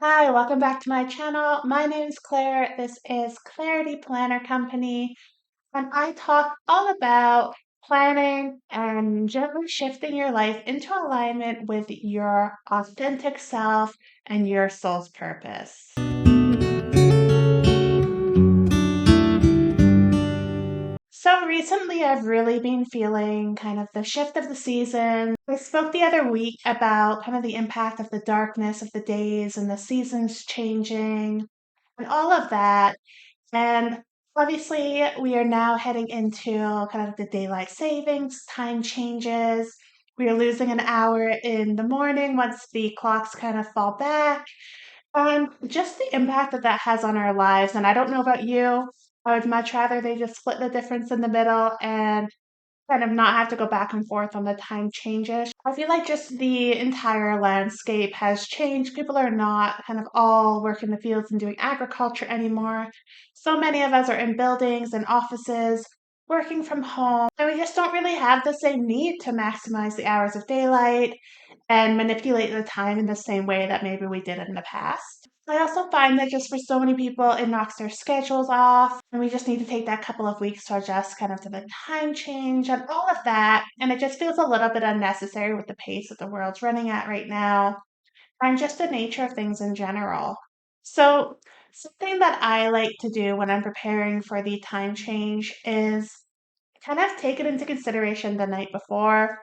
Hi, welcome back to my channel. My name is Claire. This is Clarity Planner Company, and I talk all about planning and gently shifting your life into alignment with your authentic self and your soul's purpose. So recently, I've really been feeling kind of the shift of the season. I spoke the other week about kind of the impact of the darkness of the days and the seasons changing and all of that. And obviously, we are now heading into kind of the daylight savings, time changes. We are losing an hour in the morning once the clocks kind of fall back. Just the impact that that has on our lives. And I don't know about you, I would much rather they just split the difference in the middle and kind of not have to go back and forth on the time changes. I feel like just the entire landscape has changed. People are not kind of all working the fields and doing agriculture anymore. So many of us are in buildings and offices, working from home, and we just don't really have the same need to maximize the hours of daylight and manipulate the time in the same way that maybe we did in the past. I also find that just for so many people, it knocks their schedules off, and we just need to take that couple of weeks to adjust kind of to the time change and all of that. And it just feels a little bit unnecessary with the pace that the world's running at right now and just the nature of things in general. So, something that I like to do when I'm preparing for the time change is kind of take it into consideration the night before.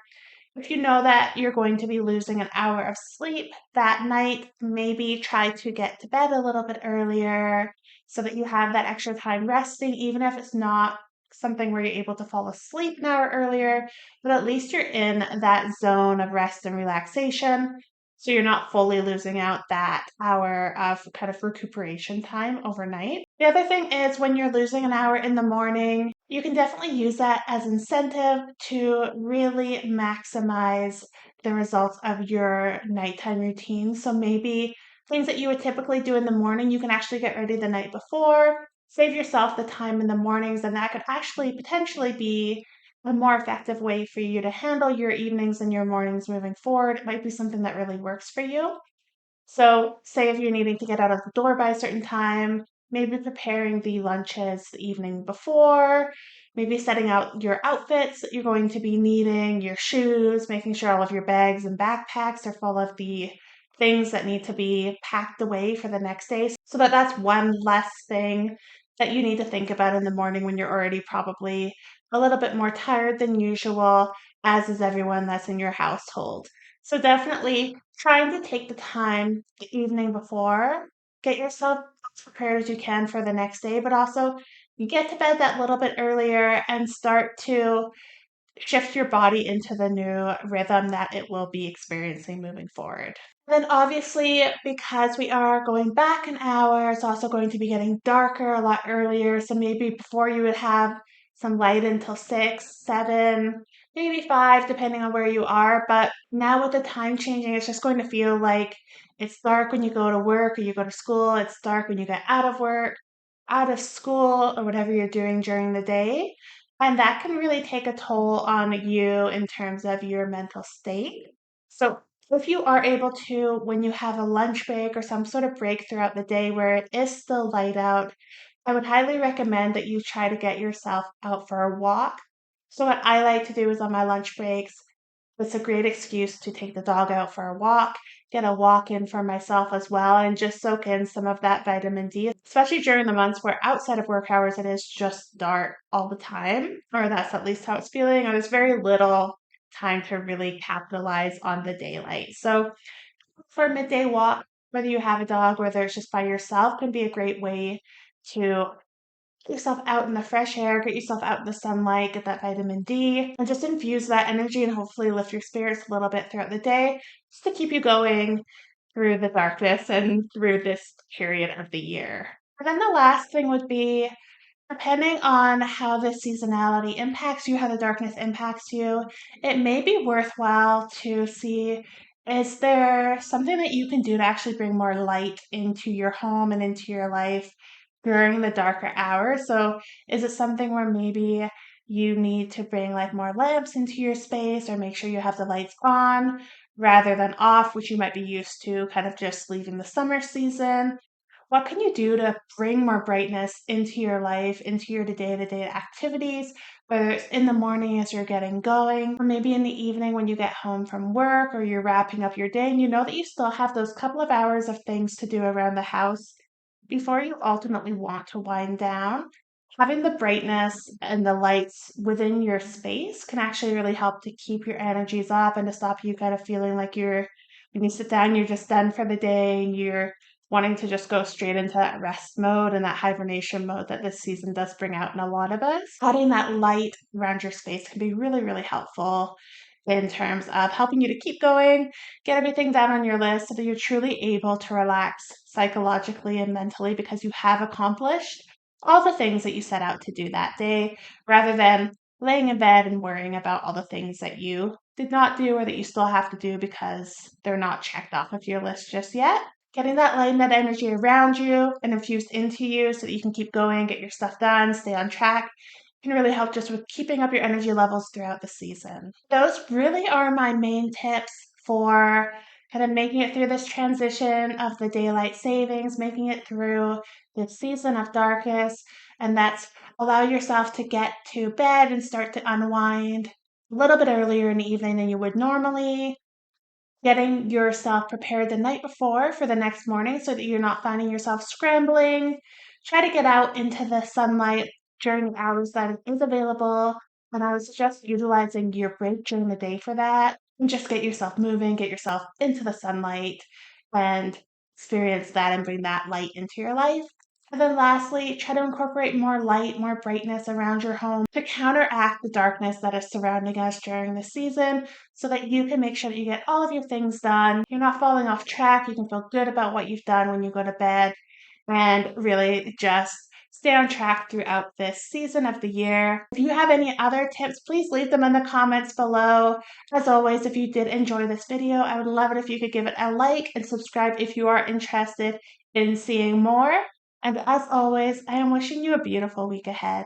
If you know that you're going to be losing an hour of sleep that night, maybe try to get to bed a little bit earlier so that you have that extra time resting, even if it's not something where you're able to fall asleep an hour earlier, but at least you're in that zone of rest and relaxation. So you're not fully losing out that hour of kind of recuperation time overnight. The other thing is when you're losing an hour in the morning, you can definitely use that as incentive to really maximize the results of your nighttime routine. So maybe things that you would typically do in the morning, you can actually get ready the night before, save yourself the time in the mornings, and that could actually potentially be a more effective way for you to handle your evenings and your mornings moving forward. It might be something that really works for you. So, say if you're needing to get out of the door by a certain time, maybe preparing the lunches the evening before, maybe setting out your outfits that you're going to be needing, your shoes, making sure all of your bags and backpacks are full of the things that need to be packed away for the next day so that that's one less thing that you need to think about in the morning when you're already probably a little bit more tired than usual, as is everyone that's in your household. So definitely trying to take the time the evening before, get yourself as prepared as you can for the next day, but also you get to bed that little bit earlier and start to shift your body into the new rhythm that it will be experiencing moving forward. Then obviously, because we are going back an hour, it's also going to be getting darker a lot earlier. So maybe before you would have some light until 6, 7, maybe 5, depending on where you are. But now with the time changing, it's just going to feel like it's dark when you go to work or you go to school. It's dark when you get out of work, out of school, or whatever you're doing during the day. And that can really take a toll on you in terms of your mental state. So if you are able to, when you have a lunch break or some sort of break throughout the day where it is still light out, I would highly recommend that you try to get yourself out for a walk. So, what I like to do is on my lunch breaks, it's a great excuse to take the dog out for a walk, get a walk in for myself as well, and just soak in some of that vitamin D, especially during the months where outside of work hours it is just dark all the time, or that's at least how it's feeling, or there's very little time to really capitalize on the daylight. So, for a midday walk, whether you have a dog, whether it's just by yourself, can be a great way to get yourself out in the fresh air, get yourself out in the sunlight, get that vitamin D, and just infuse that energy and hopefully lift your spirits a little bit throughout the day just to keep you going through the darkness and through this period of the year. And then the last thing would be depending on how the seasonality impacts you, how the darkness impacts you, it may be worthwhile to see is there something that you can do to actually bring more light into your home and into your life during the darker hours? So, is it something where maybe you need to bring like more lamps into your space or make sure you have the lights on? rather than off, which you might be used to, kind of just leaving the summer season. What can you do to bring more brightness into your life, into your day-to-day activities, whether it's in the morning as you're getting going, or maybe in the evening when you get home from work or you're wrapping up your day and you know that you still have those couple of hours of things to do around the house before you ultimately want to wind down? Having the brightness and the lights within your space can actually really help to keep your energies up and to stop you kind of feeling like when you sit down, you're just done for the day and you're wanting to just go straight into that rest mode and that hibernation mode that this season does bring out in a lot of us. Adding that light around your space can be really, really helpful in terms of helping you to keep going, get everything down on your list so that you're truly able to relax psychologically and mentally because you have accomplished all the things that you set out to do that day rather than laying in bed and worrying about all the things that you did not do or that you still have to do because they're not checked off of your list just yet. Getting that light and that energy around you and infused into you so that you can keep going, get your stuff done, stay on track can really help just with keeping up your energy levels throughout the season. Those really are my main tips for kind of making it through this transition of the daylight savings, making it through this season of darkness, and that's allow yourself to get to bed and start to unwind a little bit earlier in the evening than you would normally, getting yourself prepared the night before for the next morning so that you're not finding yourself scrambling. Try to get out into the sunlight during the hours that it is available. And I would suggest utilizing your break during the day for that. And just get yourself moving, get yourself into the sunlight, and experience that and bring that light into your life. And then lastly, try to incorporate more light, more brightness around your home to counteract the darkness that is surrounding us during the season so that you can make sure that you get all of your things done. You're not falling off track. You can feel good about what you've done when you go to bed and really just stay on track throughout this season of the year. If you have any other tips, please leave them in the comments below. As always, if you did enjoy this video, I would love it if you could give it a like and subscribe if you are interested in seeing more. And as always, I am wishing you a beautiful week ahead.